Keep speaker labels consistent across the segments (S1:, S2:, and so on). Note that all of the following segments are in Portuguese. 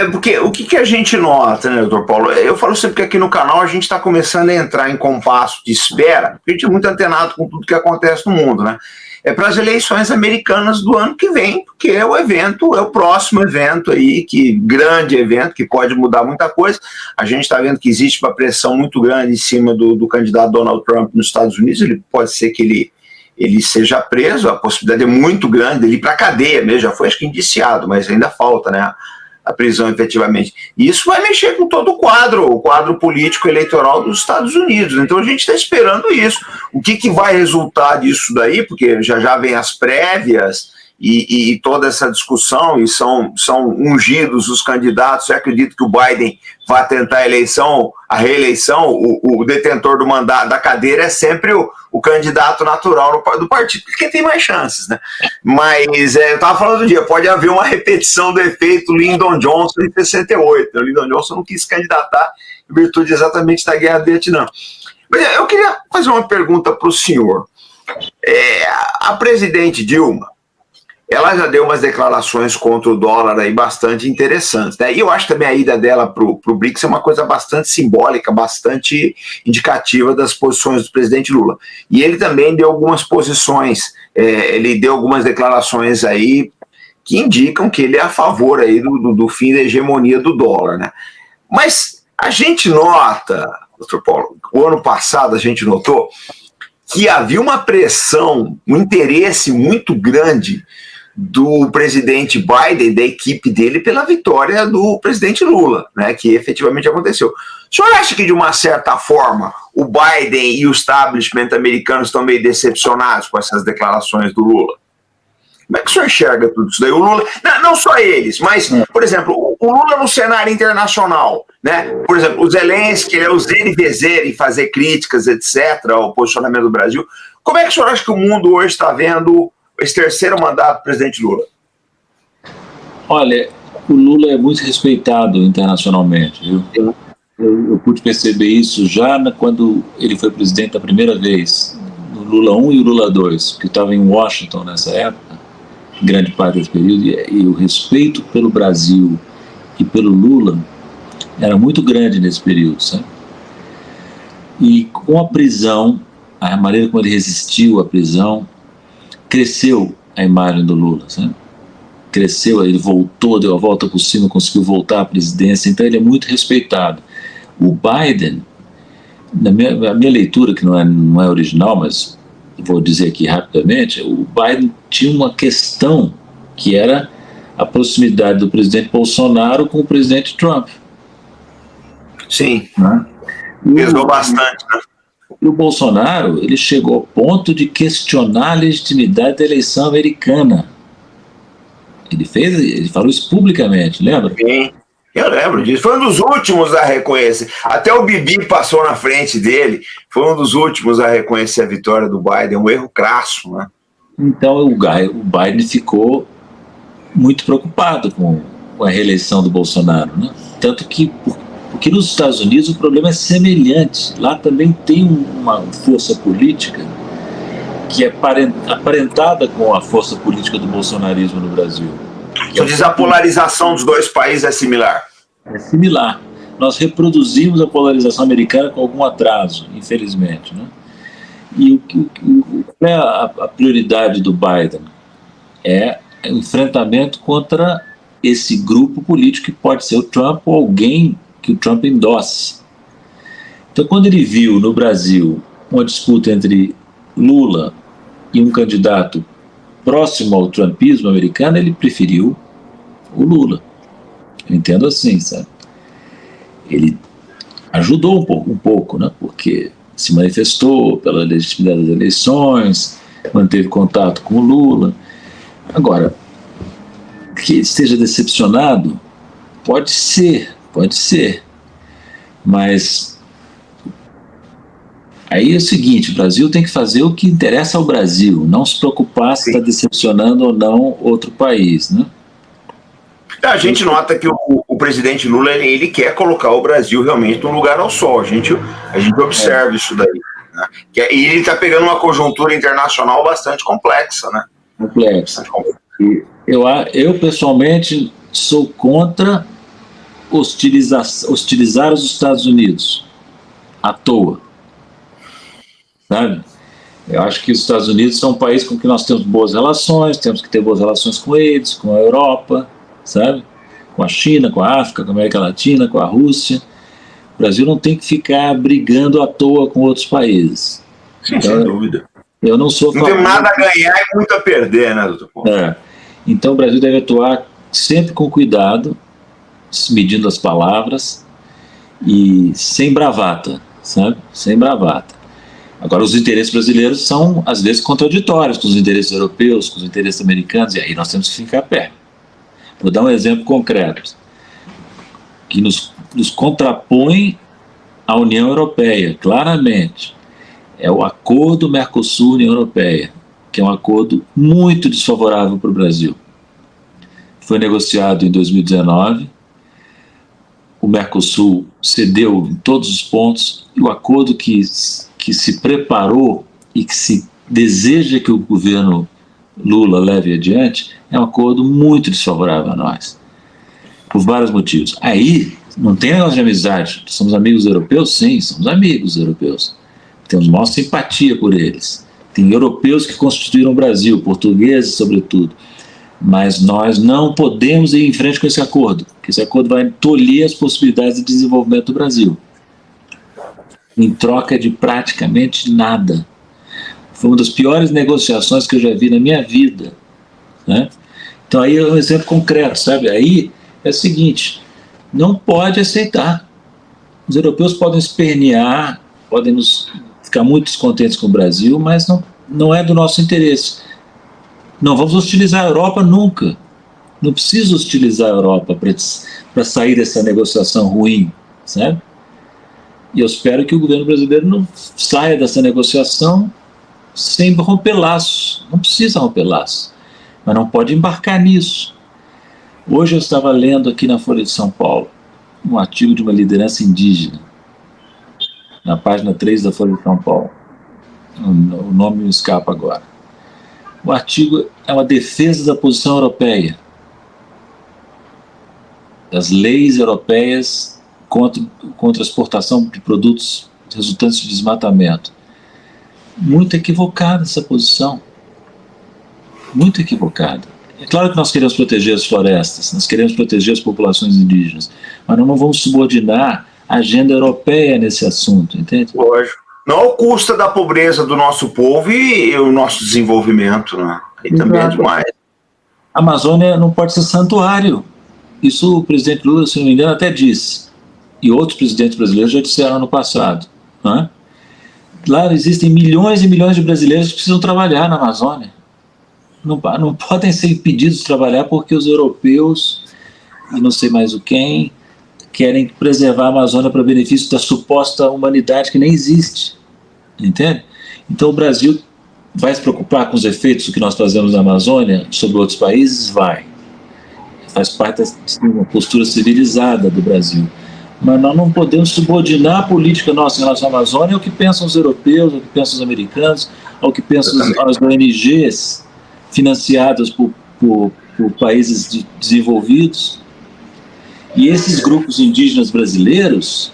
S1: Porque o que a gente nota, né, doutor Paulo? Eu falo sempre que aqui no canal a gente está começando a entrar em compasso de espera, porque a gente é muito antenado com tudo que acontece no mundo, né? É para as eleições americanas do ano que vem, porque é o evento, é o próximo evento aí, grande evento, que pode mudar muita coisa. A gente está vendo que existe uma pressão muito grande em cima do candidato Donald Trump nos Estados Unidos. Ele pode ser que ele seja preso, a possibilidade é muito grande dele ir para a cadeia mesmo, já foi acho que indiciado, mas ainda falta, né, a prisão efetivamente. E isso vai mexer com todo o quadro político eleitoral dos Estados Unidos. Então a gente está esperando isso. O que vai resultar disso daí, porque já vem as prévias e toda essa discussão, e são ungidos os candidatos. Eu acredito que o Biden vai tentar a reeleição, o detentor do mandato, da cadeira, é sempre o candidato natural do partido, porque tem mais chances, né? Mas eu estava falando do dia, pode haver uma repetição do efeito Lyndon Johnson em 68. O Lyndon Johnson não quis se candidatar em virtude exatamente da Guerra do Vietnã. Mas eu queria fazer uma pergunta para o senhor. A presidente Dilma, ela já deu umas declarações contra o dólar aí bastante interessantes, né? E eu acho também a ida dela para o BRICS é uma coisa bastante simbólica, bastante indicativa das posições do presidente Lula. E ele também deu algumas posições, ele deu algumas declarações aí que indicam que ele é a favor aí do fim da hegemonia do dólar, né? Mas a gente nota, doutor Paulo, o ano passado a gente notou que havia uma pressão, um interesse muito grande do presidente Biden, da equipe dele, pela vitória do presidente Lula, né, que efetivamente aconteceu. O senhor acha que, de uma certa forma, o Biden e o establishment americano estão meio decepcionados com essas declarações do Lula? Como é que o senhor enxerga tudo isso daí? O Lula, não só eles, mas, por exemplo, o Lula no cenário internacional, né? Por exemplo, o Zelensky, o zero e vezer em fazer críticas, etc., ao posicionamento do Brasil. Como é que o senhor acha que o mundo hoje está vendo esse terceiro mandato do presidente Lula?
S2: Olha, o Lula é muito respeitado internacionalmente, viu? Eu pude perceber isso já quando ele foi presidente da primeira vez, no Lula 1 e o Lula 2, que estava em Washington nessa época, grande parte desse período, e o respeito pelo Brasil e pelo Lula era muito grande nesse período, sabe? E com a prisão, a maneira como ele resistiu à prisão, cresceu a imagem do Lula, sabe? Cresceu, ele voltou, deu a volta por cima, conseguiu voltar à presidência, então ele é muito respeitado. O Biden, na minha leitura, que não é original, mas vou dizer aqui rapidamente, o Biden tinha uma questão que era a proximidade do presidente Bolsonaro com o presidente Trump.
S1: Sim, né? Pesou bastante, né?
S2: E o Bolsonaro, ele chegou ao ponto de questionar a legitimidade da eleição americana. Ele falou isso publicamente, lembra?
S1: Sim, eu lembro disso. Foi um dos últimos a reconhecer. Até o Bibi passou na frente dele. Foi um dos últimos a reconhecer a vitória do Biden. Um erro crasso, né?
S2: Então o Biden ficou muito preocupado com a reeleição do Bolsonaro, né? Tanto que porque nos Estados Unidos o problema é semelhante. Lá também tem uma força política que é aparentada com a força política do bolsonarismo no Brasil.
S1: Você diz a polarização dos dois países é similar?
S2: É similar. Nós reproduzimos a polarização americana com algum atraso, infelizmente, né? E qual é a prioridade do Biden? É o enfrentamento contra esse grupo político que pode ser o Trump ou alguém que o Trump endosse. Então, quando ele viu no Brasil uma disputa entre Lula e um candidato próximo ao trumpismo americano, ele preferiu o Lula. Eu entendo assim, sabe? Ele ajudou um pouco, né? Porque se manifestou pela legitimidade das eleições, manteve contato com o Lula. Agora, que esteja decepcionado, pode ser, mas aí é o seguinte, o Brasil tem que fazer o que interessa ao Brasil, não se preocupar se está decepcionando ou não outro país, né?
S1: A gente nota que o presidente Lula, ele quer colocar o Brasil realmente num lugar ao sol, a gente observa isso daí, né? E ele está pegando uma conjuntura internacional bastante complexa, né?
S2: Complexa. Eu pessoalmente sou contra hostilizar os Estados Unidos à toa, sabe? Eu acho que os Estados Unidos são um país com que nós temos boas relações, temos que ter boas relações com eles, com a Europa, sabe? Com a China, com a África, com a América Latina, com a Rússia. O Brasil não tem que ficar brigando à toa com outros países.
S1: Sim, então, sem dúvida.
S2: Eu não sou.
S1: Não tem nada a ganhar e muito a perder, né, doutor Paulo?
S2: Então o Brasil deve atuar sempre com cuidado, medindo as palavras e sem bravata, sabe? Sem bravata. Agora, os interesses brasileiros são, às vezes, contraditórios com os interesses europeus, com os interesses americanos, e aí nós temos que ficar perto. Vou dar um exemplo concreto, que nos contrapõe à União Europeia, claramente. É o acordo Mercosul-União Europeia, que é um acordo muito desfavorável para o Brasil. Foi negociado em 2019, o Mercosul cedeu em todos os pontos, e o acordo que se preparou e que se deseja que o governo Lula leve adiante é um acordo muito desfavorável a nós, por vários motivos. Aí não tem negócio de amizade. Somos amigos europeus? Sim, somos amigos europeus. Temos maior simpatia por eles. Tem europeus que constituíram o Brasil, portugueses sobretudo, mas nós não podemos ir em frente com esse acordo, porque esse acordo vai tolher as possibilidades de desenvolvimento do Brasil, em troca de praticamente nada. Foi uma das piores negociações que eu já vi na minha vida, né? Então aí é um exemplo concreto, sabe? Aí é o seguinte, não pode aceitar. Os europeus podem espernear, podem ficar muito descontentes com o Brasil, mas não é do nosso interesse. Não vamos hostilizar a Europa nunca. Não precisa hostilizar a Europa para sair dessa negociação ruim, sabe? E eu espero que o governo brasileiro não saia dessa negociação sem romper laços. Não precisa romper laços, mas não pode embarcar nisso. Hoje eu estava lendo aqui na Folha de São Paulo um artigo de uma liderança indígena, na página 3 da Folha de São Paulo. O nome me escapa agora. O artigo é uma defesa da posição europeia, das leis europeias contra a exportação de produtos resultantes de desmatamento. Muito equivocada essa posição. Muito equivocada. É claro que nós queremos proteger as florestas, nós queremos proteger as populações indígenas, mas nós não vamos subordinar a agenda europeia nesse assunto, entende?
S1: Lógico. Não ao custo da pobreza do nosso povo e o nosso desenvolvimento, né? Aí também é demais.
S2: A Amazônia não pode ser santuário. Isso o presidente Lula, se não me engano, até disse. E outros presidentes brasileiros já disseram no passado, né? Lá existem milhões e milhões de brasileiros que precisam trabalhar na Amazônia. Não podem ser impedidos de trabalhar porque os europeus, e não sei mais o quem, querem preservar a Amazônia para benefício da suposta humanidade que nem existe. Entende? Então o Brasil vai se preocupar com os efeitos do que nós fazemos na Amazônia sobre outros países? Vai. Faz parte de uma postura civilizada do Brasil. Mas nós não podemos subordinar a política nossa em relação à Amazônia ao que pensam os europeus, ao que pensam os americanos, ao que pensam as ONGs financiadas por países desenvolvidos. E esses grupos indígenas brasileiros,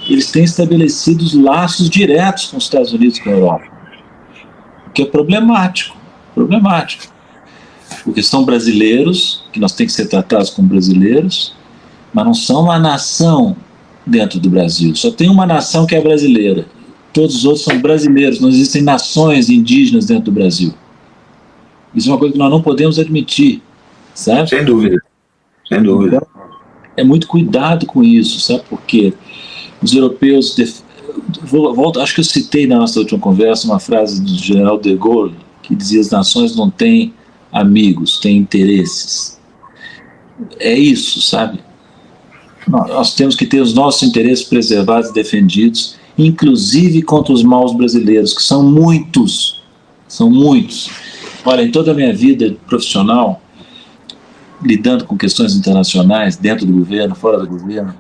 S2: eles têm estabelecido laços diretos com os Estados Unidos e com a Europa, o que é problemático, porque são brasileiros, que nós temos que ser tratados como brasileiros, mas não são uma nação dentro do Brasil, só tem uma nação que é brasileira, todos os outros são brasileiros, não existem nações indígenas dentro do Brasil. Isso é uma coisa que nós não podemos admitir, sabe?
S1: Sem dúvida, sem dúvida.
S2: Então, é muito cuidado com isso, sabe? Porque os europeus... acho que eu citei na nossa última conversa uma frase do general de Gaulle, que dizia: as nações não têm amigos, têm interesses. É isso, sabe? Nós temos que ter os nossos interesses preservados e defendidos, inclusive contra os maus brasileiros, que são muitos. São muitos. Olha, em toda a minha vida profissional, lidando com questões internacionais, dentro do governo, fora do governo,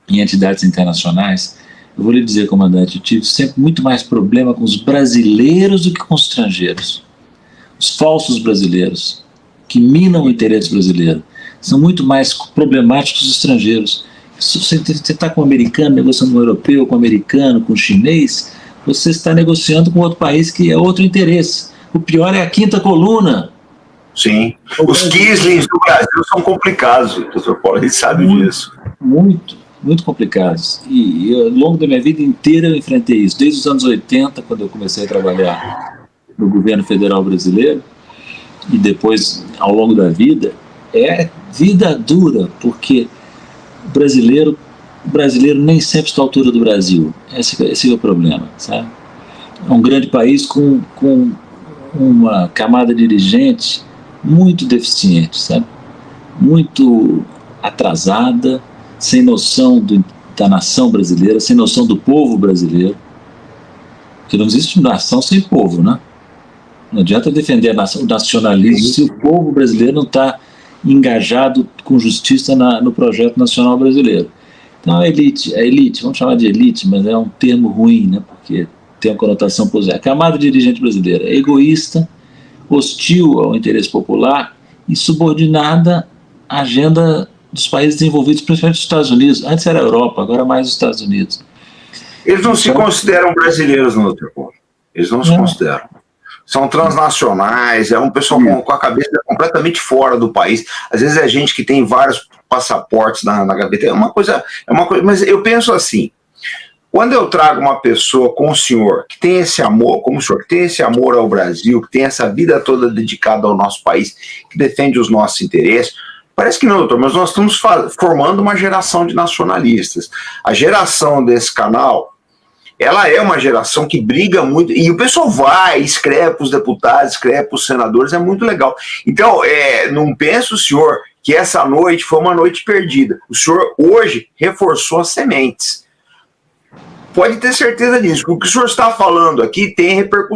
S2: em entidades internacionais, eu vou lhe dizer, comandante, eu tive sempre muito mais problema com os brasileiros do que com os estrangeiros. Os falsos brasileiros, que minam o interesse brasileiro. são muito mais problemáticos os estrangeiros. Se você está com um americano negociando com um europeu, com um americano, com um chinês, você está negociando com outro país que é outro interesse. O pior é a quinta coluna.
S1: Sim. Os Kislings do Brasil são complicados, doutor Paulo, a gente sabe disso.
S2: Muito complicados. E ao longo da minha vida inteira eu enfrentei isso. Desde os anos 80, quando eu comecei a trabalhar no governo federal brasileiro, e depois, ao longo da vida, é vida dura, porque o brasileiro nem sempre está à altura do Brasil. Esse é o problema, sabe? É um grande país com uma camada dirigente muito deficiente, sabe? Muito atrasada, sem noção da nação brasileira, sem noção do povo brasileiro. Porque não existe nação sem povo, né? Não adianta defender o nacionalismo se o povo brasileiro não está engajado com justiça no projeto nacional brasileiro. Então a elite, vamos chamar de elite, mas é um termo ruim, né? Porque tem uma conotação positiva. A camada dirigente brasileira é egoísta, hostil ao interesse popular e subordinada à agenda dos países desenvolvidos, principalmente os Estados Unidos. Antes era a Europa, agora mais os Estados Unidos.
S1: Eles não se consideram brasileiros, não, doutor Paulo. Eles não se consideram. São transnacionais, é um pessoal com a cabeça completamente fora do país. Às vezes é gente que tem vários passaportes na gaveta. É uma coisa, mas eu penso assim, quando eu trago uma pessoa como o senhor, que tem esse amor, como o senhor, que tem esse amor ao Brasil, que tem essa vida toda dedicada ao nosso país, que defende os nossos interesses, parece que não, doutor, mas nós estamos formando uma geração de nacionalistas. A geração desse canal, ela é uma geração que briga muito, e o pessoal vai, escreve para os deputados, escreve para os senadores, é muito legal. Então, não pensa o senhor que essa noite foi uma noite perdida. O senhor hoje reforçou as sementes. Pode ter certeza disso. O que o senhor está falando aqui tem repercussão.